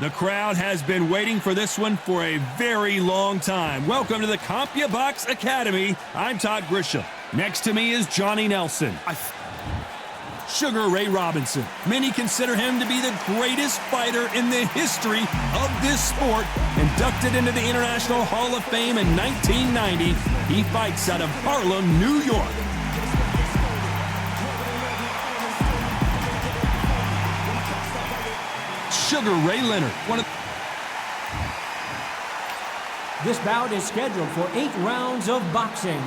The crowd has been waiting for this one for a very long time. Welcome to the CompuBox Academy. I'm Todd Grisham. Next to me is Johnny Nelson. Sugar Ray Robinson. Many consider him to be the greatest fighter in the history of this sport. Inducted into the International Hall of Fame in 1990, he fights out of Harlem, New York. Sugar Ray Leonard. This bout is scheduled for 8 rounds of boxing.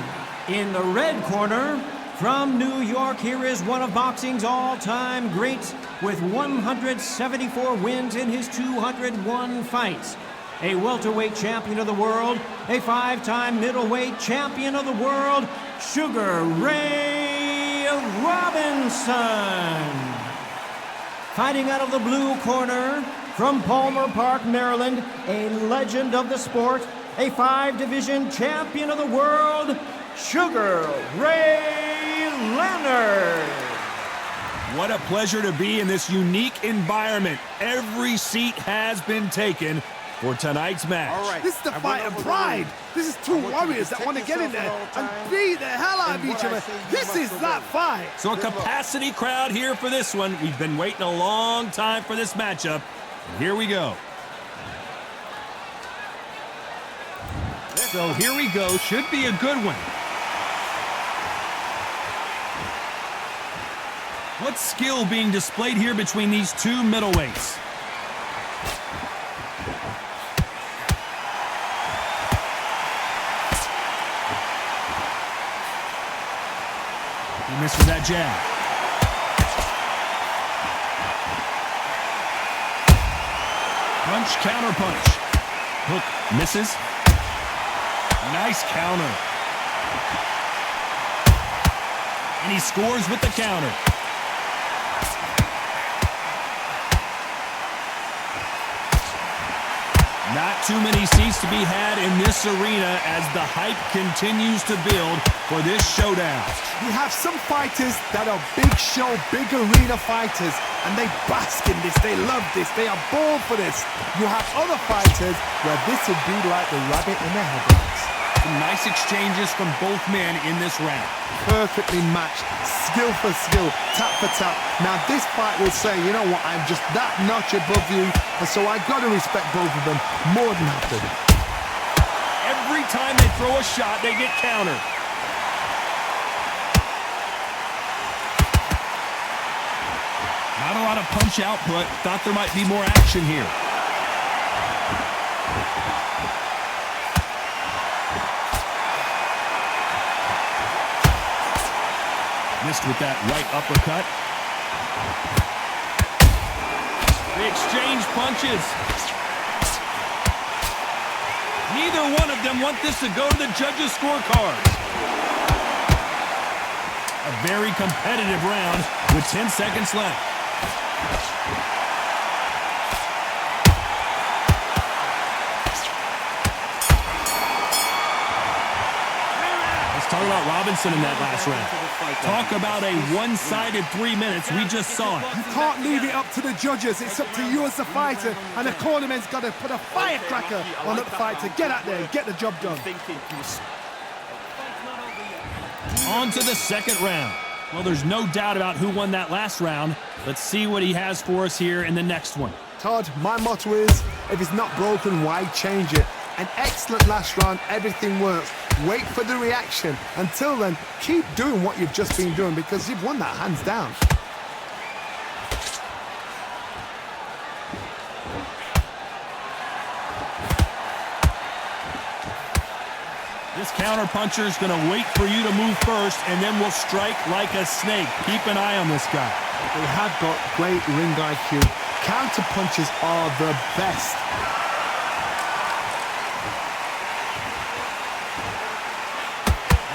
In the red corner, from New York, here is one of boxing's all-time greats with 174 wins in his 201 fights. A welterweight champion of the world, a 5-time middleweight champion of the world, Sugar Ray Robinson. Fighting out of the blue corner, from Palmer Park, Maryland, a legend of the sport, a 5-division champion of the world, Sugar Ray Leonard. What a pleasure to be in this unique environment. Every seat has been taken for tonight's match. All right. This is the fight of pride. This is two warriors that want to get in there and beat the hell out of each other. This is that fight. So a capacity crowd here for this one. We've been waiting a long time for this matchup. And here we go. So here we go. Should be a good one. What skill being displayed here between these two middleweights? He missed with that jab. Punch, counter punch. Hook misses. Nice counter. And he scores with the counter. Not too many seats to be had in this arena as the hype continues to build for this showdown. You have some fighters that are big show, big arena fighters, and they bask in this, they love this, they are born for this. You have other fighters where this would be like the rabbit in the headlights. Some nice exchanges from both men in this round. Perfectly matched, skill for skill, tap for tap. Now this fight will say, you know what, I'm just that notch above you, and so I got to respect both of them more than have to. Every time they throw a shot, they get countered. Not a lot of punch output. Thought there might be more action here. Missed with that right uppercut. They exchange punches. Neither one of them want this to go to the judges' scorecards. A very competitive round with 10 seconds left. Let's talk about Robinson in that last round. Talk about a one-sided 3 minutes. We just saw it. You can't leave it up to the judges. It's up to you as the fighter, and the cornerman's got to put a firecracker on the fighter. Get out there and get the job done. On to the second round. Well, there's no doubt about who won that last round. Let's see what he has for us here in the next one. Todd, my motto is, if it's not broken, why change it? An excellent last round, everything works. Wait for the reaction. Until then, keep doing what you've just been doing because you've won that hands down. This counter-puncher is going to wait for you to move first, and then will strike like a snake. Keep an eye on this guy. They have got great ring IQ. Counter-punches are the best.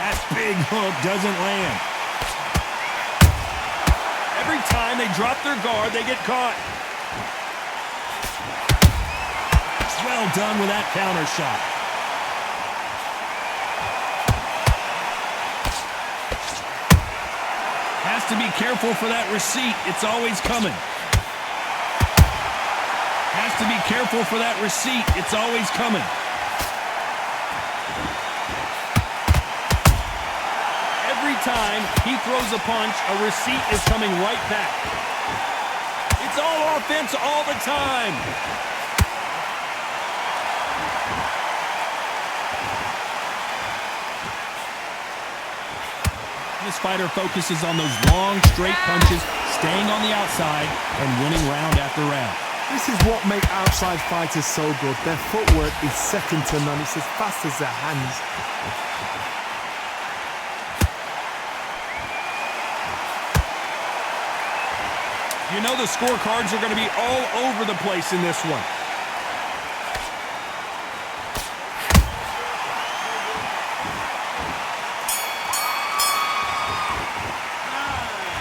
That big hook doesn't land. Every time they drop their guard, they get caught. Well done with that counter shot. Has to be careful for that receipt. It's always coming. Has has to be careful for that receipt. It's always coming. Every time he throws a punch, a receipt is coming right back. It's all offense all the time. This fighter focuses on those long, straight punches, staying on the outside, and winning round after round. This is what makes outside fighters so good. Their footwork is second to none. It's as fast as their hands. You know the scorecards are going to be all over the place in this one.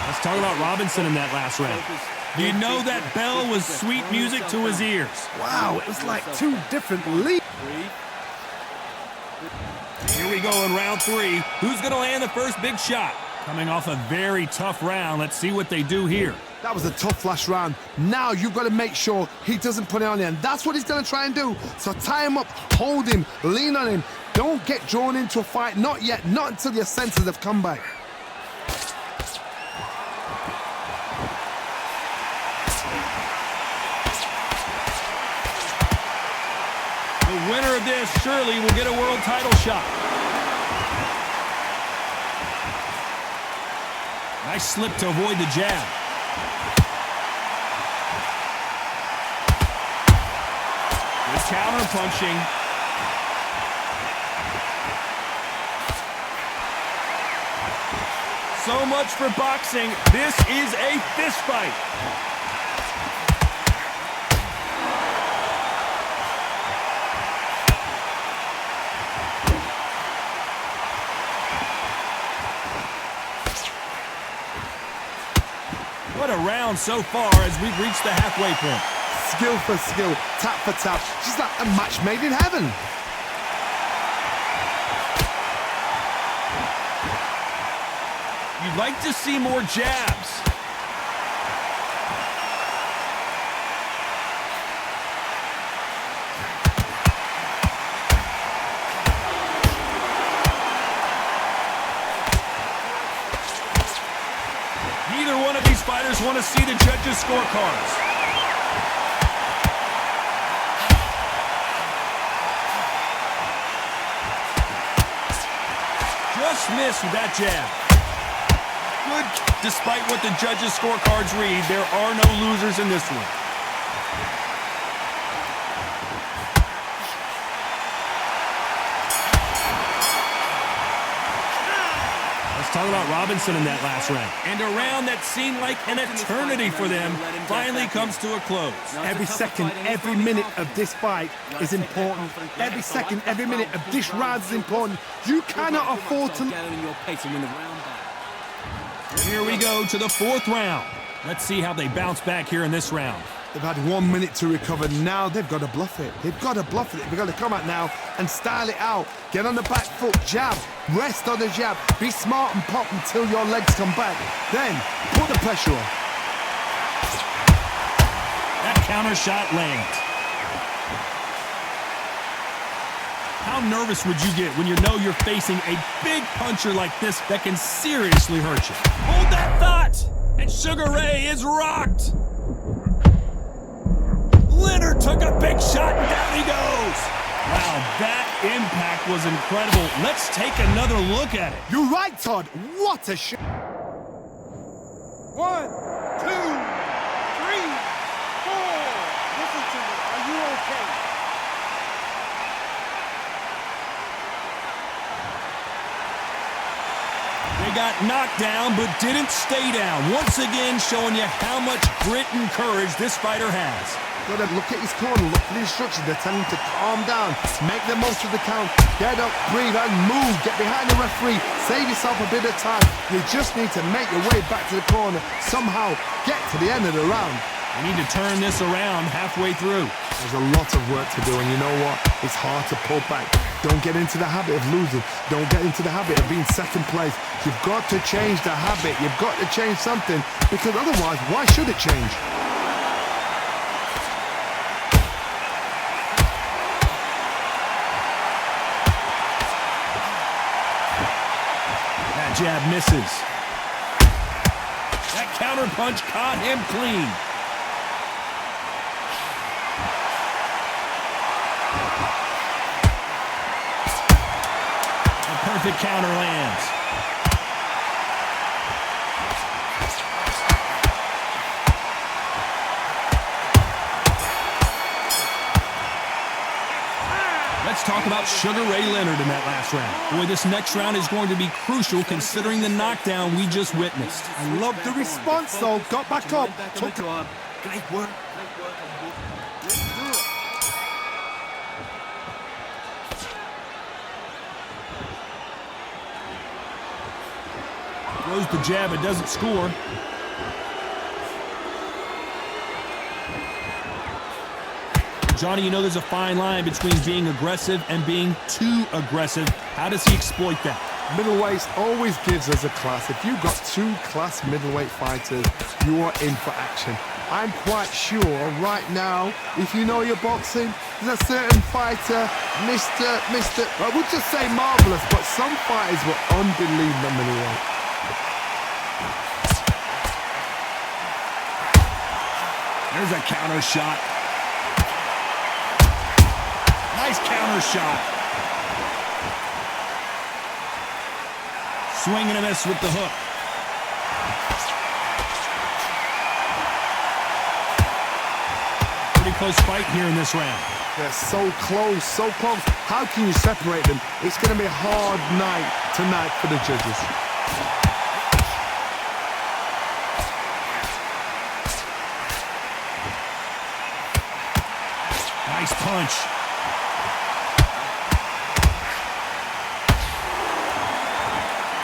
Let's talk about Robinson in that last round. You know that bell was sweet music to his ears. Wow, it was like two different leagues. Here we go in round 3. Who's going to land the first big shot? Coming off a very tough round. Let's see what they do here. That was a tough last round. Now you've got to make sure he doesn't put it on you, and that's what he's going to try and do. So tie him up, hold him, lean on him. Don't get drawn into a fight. Not yet. Not until your senses have come back. The winner of this surely will get a world title shot. Nice slip to avoid the jab. Good counter punching. So much for boxing. This is a fist fight. What a round so far as we've reached the halfway point. Skill for skill, tap for tap. She's like a match made in heaven. You'd like to see more jabs. Neither one of these fighters want to see the judges' scorecards. Just missed with that jab. Good. Despite what the judges' scorecards read, there are no losers in this one. Talk about Robinson in that last round. And a round that seemed like an eternity for them finally comes to a close. Every second, every minute of this fight is important. Every second, every minute of this round is important. You cannot afford to... Here we go to the 4th round. Let's see how they bounce back here in this round. They've had 1 minute to recover. Now they've got to bluff it. They've got to bluff it. They've got to come out now and style it out. Get on the back foot, jab, rest on the jab. Be smart and pop until your legs come back. Then put the pressure on. That counter shot lands. How nervous would you get when you know you're facing a big puncher like this that can seriously hurt you? Hold that thought! And Sugar Ray is rocked! Leonard took a big shot and down he goes. Wow, that impact was incredible. Let's take another look at it. You're right, Todd. What a shot. 1, 2, 3, 4. Listen to me. Are you okay? They got knocked down but didn't stay down. Once again showing you how much grit and courage this fighter has. Got to look at his corner, look for the instructions. They're telling him to calm down, make the most of the count, get up, breathe, and move. Get behind the referee, save yourself a bit of time. You just need to make your way back to the corner, somehow get to the end of the round. We need to turn this around halfway through. There's a lot of work to do, and you know what? It's hard to pull back. Don't get into the habit of losing. Don't get into the habit of being second place. You've got to change the habit. You've got to change something, because otherwise, why should it change? jab misses. That counter punch caught him clean. A perfect counter lands. Let's talk about Sugar Ray Leonard in that last round. Boy, this next round is going to be crucial considering the knockdown we just witnessed. I love the response, though. Got back up. Took Great work. Let's do it. Throws the jab, it doesn't score. Johnny, you know there's a fine line between being aggressive and being too aggressive. How does he exploit that? Middleweight always gives us a class. If you've got two class middleweight fighters, you are in for action. I'm quite sure right now, if you know your boxing, there's a certain fighter, Mr. I would just say marvelous, but some fighters were unbelievable middleweight. There's a counter shot. Nice counter shot. Swing and a miss with the hook. Pretty close fight here in this round. They're so close, so close. How can you separate them? It's going to be a hard night tonight for the judges. Nice punch.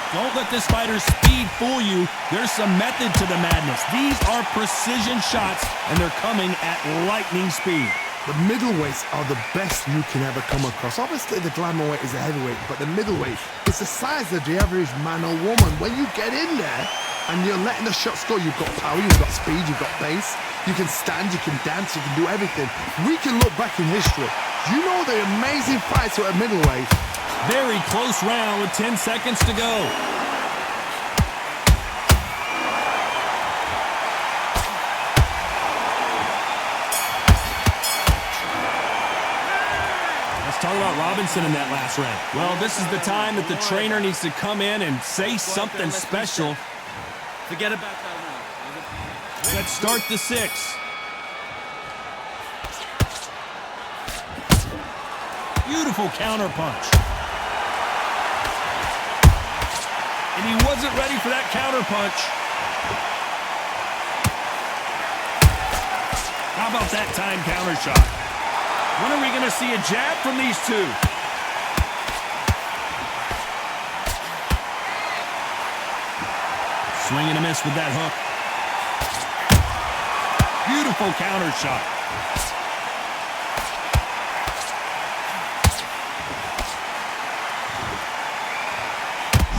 Don't let this fighter's speed fool you. There's some method to the madness. These are precision shots, and they're coming at lightning speed. The middleweights are the best you can ever come across. Obviously, the glamour weight is a heavyweight, but the middleweight is the size of the average man or woman. When you get in there and you're letting the shots go, you've got power, you've got speed, you've got pace. You can stand, you can dance, you can do everything. We can look back in history. You know the amazing fights at middleweight. Very close round with 10 seconds to go. Let's talk about Robinson in that last round. Well, this is the time that the trainer needs to come in and say something special. Forget about that now. Let's start the 6. Beautiful counter punch. And he wasn't ready for that counter punch. How about that time counter shot? When are we going to see a jab from these two? Swing and a miss with that hook. Beautiful counter shot.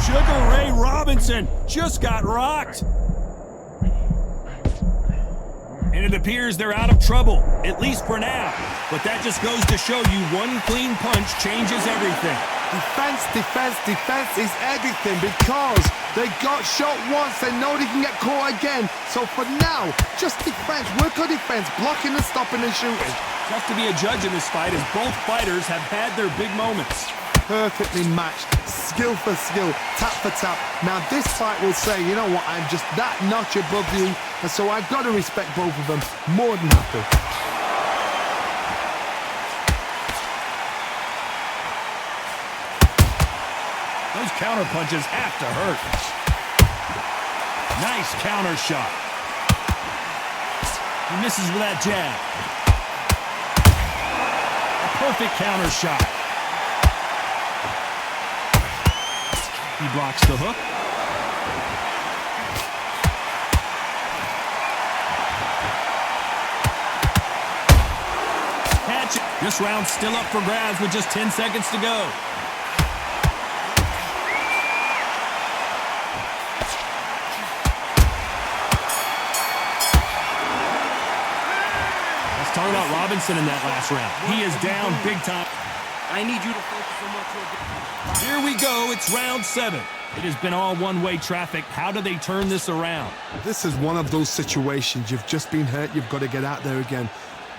Sugar Ray Robinson just got rocked. And it appears they're out of trouble, at least for now. But that just goes to show you one clean punch changes everything. Defense, defense, defense is everything because they got shot once, they know they can get caught again. So for now, just defense, work on defense, blocking and stopping and shooting. Tough to be a judge in this fight as both fighters have had their big moments. Perfectly matched, skill for skill, tap for tap. Now this fight will say, you know what, I'm just that notch above you, and so I've got to respect both of them more than happy. Those counter punches have to hurt. Nice counter shot. He misses with that jab. A perfect counter shot. He blocks the hook. Catch it. This round's still up for grabs with just 10 seconds to go. Let's talk about Robinson in that last round. He is down big time. I need you to focus on what you're doing. Here we go. It's round 7. It has been all one-way traffic. How do they turn this around? This is one of those situations. You've just been hurt. You've got to get out there again.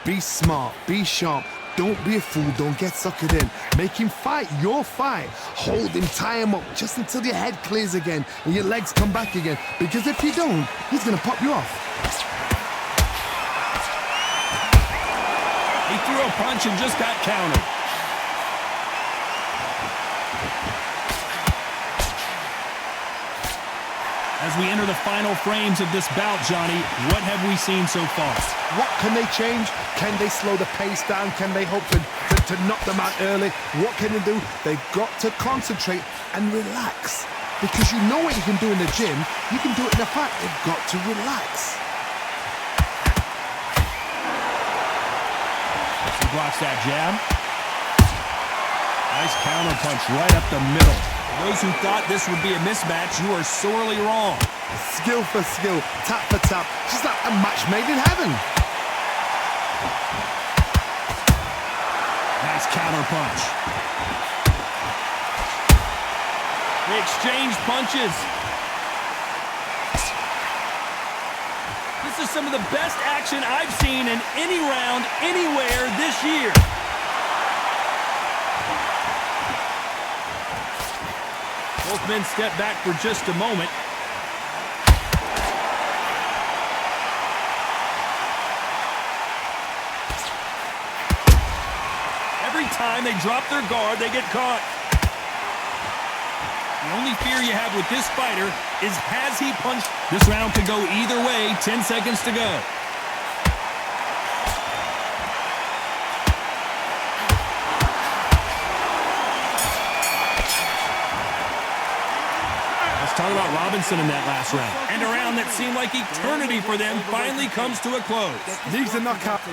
Be smart. Be sharp. Don't be a fool. Don't get suckered in. Make him fight your fight. Hold him, tie him up just until your head clears again and your legs come back again. Because if you don't, he's going to pop you off. He threw a punch and just got countered. As we enter the final frames of this bout, Johnny, what have we seen so far? What can they change? Can they slow the pace down? Can they hope to knock them out early? What can they do? They've got to concentrate and relax. Because you know what you can do in the gym, you can do it in a fight. They've got to relax. He blocks that jab. Nice counter punch right up the middle. Those who thought this would be a mismatch, you are sorely wrong. Skill for skill, tap for tap, just like a match made in heaven. Nice counter punch. They exchange punches. This is some of the best action I've seen in any round, anywhere this year. Both men step back for just a moment. Every time they drop their guard, they get caught. The only fear you have with this fighter is, has he punched? This round could go either way. 10 seconds to go. Talk about Robinson in that last round. And a round that seemed like eternity for them finally comes to a close. Needs a knockout.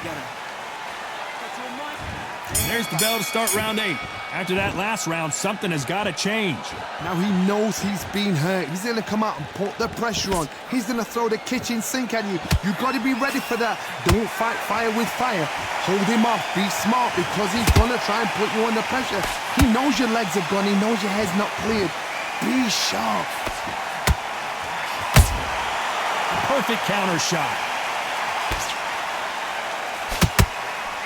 There's the bell to start round 8. After that last round, something has got to change. Now he knows he's been hurt. He's going to come out and put the pressure on. He's going to throw the kitchen sink at you. You've got to be ready for that. Don't fight fire with fire. Hold him off. Be smart because he's going to try and put you under pressure. He knows your legs are gone. He knows your head's not cleared. Be sharp. Perfect counter shot.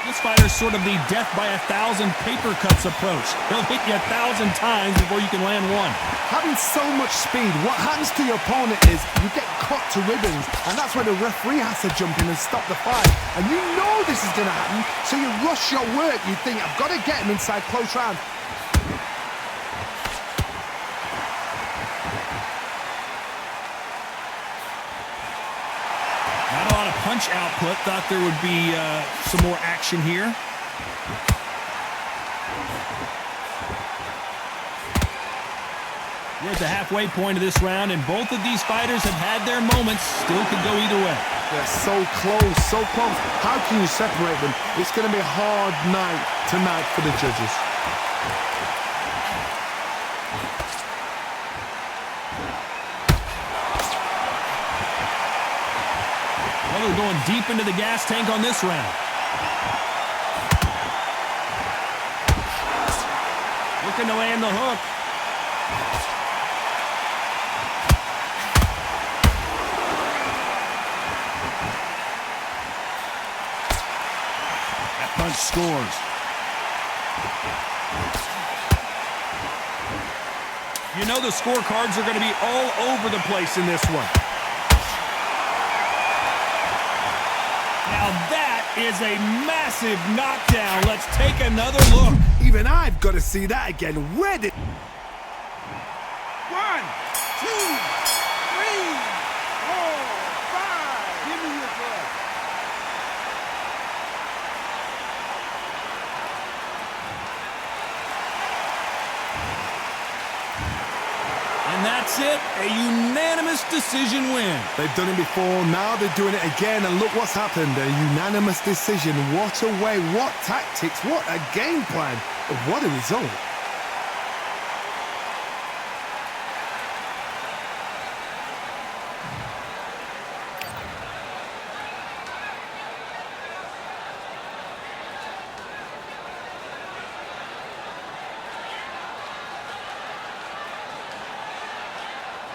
This fighter's sort of the death by 1,000 paper cuts approach. He'll hit you 1,000 times before you can land one. Having so much speed, what happens to your opponent is you get cut to ribbons, and that's where the referee has to jump in and stop the fight. And you know this is going to happen, so you rush your work. You think, I've got to get him inside close round. Not a lot of punch output. Thought there would be some more action here. We're at the halfway point of this round, and both of these fighters have had their moments. Still could go either way. They're so close, so close. How can you separate them? It's going to be a hard night tonight for the judges. Well, they're going deep into the gas tank on this round. Looking to land the hook. That punch scores. You know the scorecards are going to be all over the place in this one. Now that is a massive knockdown. Let's take another look. Even I've got to see that again. Where did... 1, 2, 3, 4, 5. Give me your breath. And that's it, a unanimous decision win. They've done it before, now they're doing it again, and look what's happened. A unanimous decision. What a way, what tactics, what a game plan. What a result.